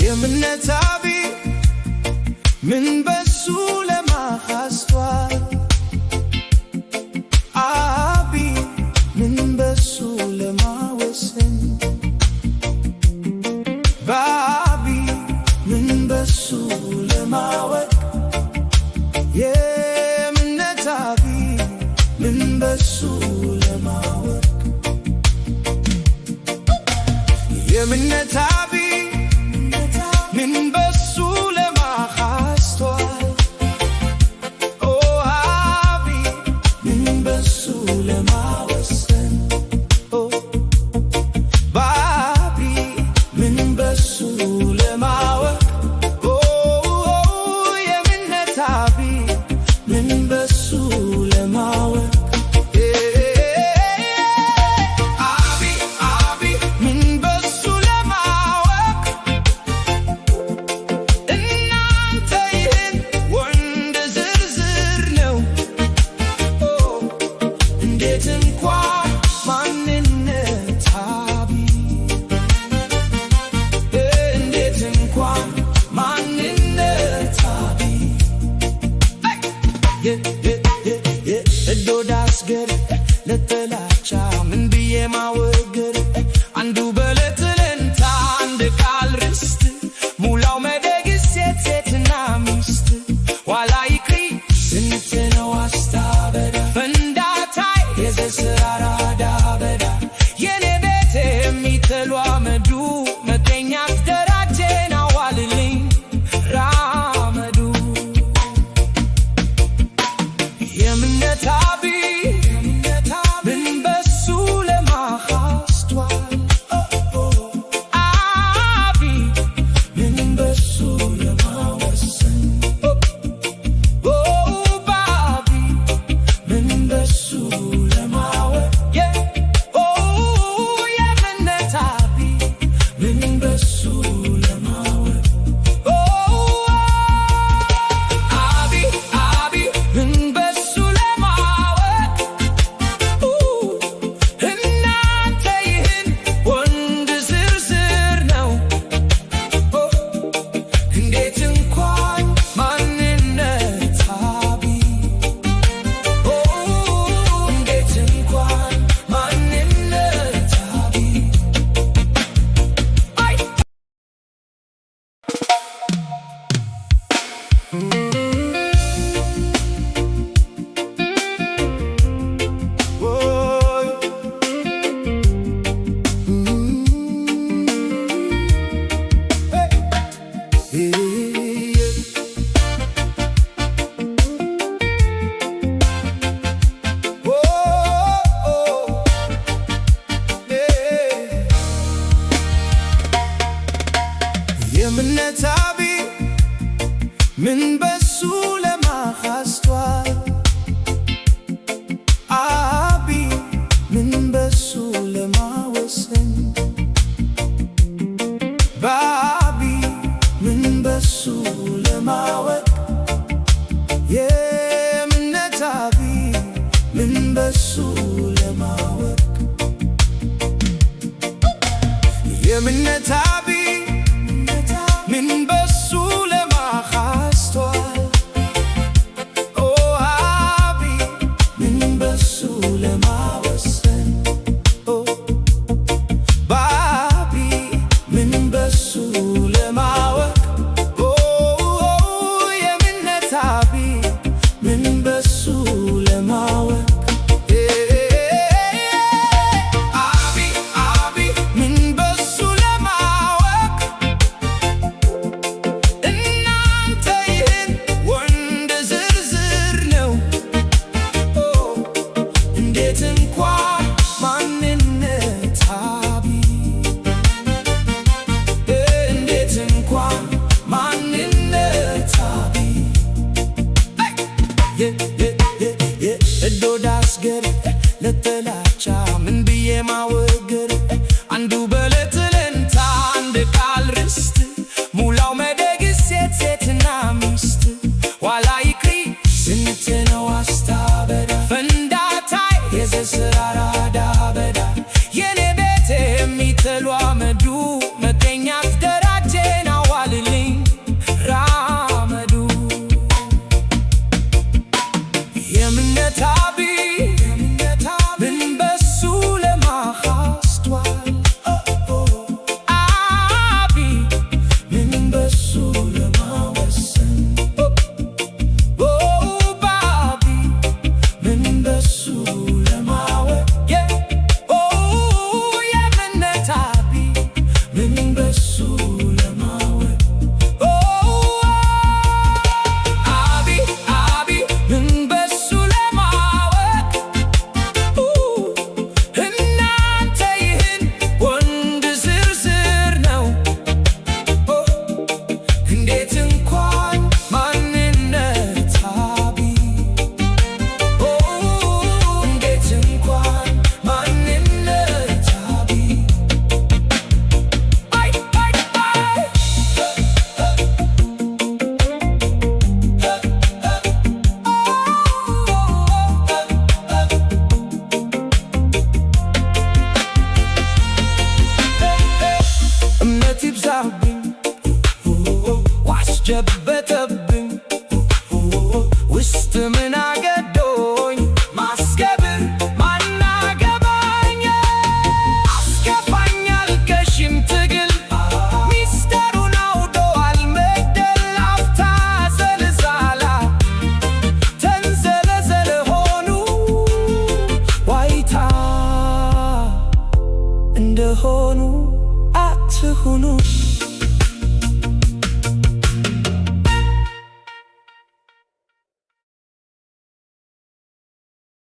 የእምነት አቢ ምን በሱ ለማስተዋል አቢ ምን በሱ ለማወሰን ባቢ ምን በሱ ለማወቅ የእምነት አቢ ምን በሱ ለማወቅ የእምነት አቢ ምን በሱ ለማስተዋል አቢ ምን በሱ ለማወሰን ባቢ ምን በሱ ለማወቅ የእምነት አቢ ምን በሱ ለማወቅ ዳስገር ለተላቻ ምን ብዬ ማወገር አንዱ በለትለንታ አንድ ቃል ርስት ሙላው መደግስ ሴትና ሚስት ዋላ ይክሪ ስንትነው አስታበዳ ፈንዳታይ የዘስራራ ዳበዳ የኔ ቤት የሚተሉ አመዱ መገኛት ደራጀን አዋልልኝ ራመዱ የእምነት አቢ ምን በሱ ለማስተዋል አቢ ምን በሱ ለማወሰን ባቢ ምን በሱ ለማወቅ የእምነት አቢ ምን በሱ ለማወቅ አቢ ምን በሱ ለማወቅ እናንተ ይህን ወንድ ዝርዝር ነው እንዴት እንኳን ማንነት አቢ እንዴት እንኳን ማንነት አቢ የእምነት አቢ ምን በሱ ለማስተዋል አቢ ምን በሱ ለማወሰን ባቢ ምን በሱ ለማወቅ የእምነት አቢ ምን በሱ ለማወቅ የእምነት አቢ ምን በሱ ለማስተዋል አቢ ምን በሱ ለማወሰን ባቢ ምን በሱ ለማወቅ የእምነት አቢ ምን በሱ ለማወቅ ምን በሱ ለማወቅ እናንተ ይህን ወንድ ዝርዝር ነው እንዴት እንኳን ማንነት አቢ ለማወቅ አቢ ምን በሱ ለማወቅ እናንተ ይህን ወንድ ዝርዝር ነው እንዴት እንኳን ማንነት አቢ እንዴት እንኳን ማንነት አቢ እምነት ይብዛብኝ ዋስጨበጠብኝ ውስጥ ምን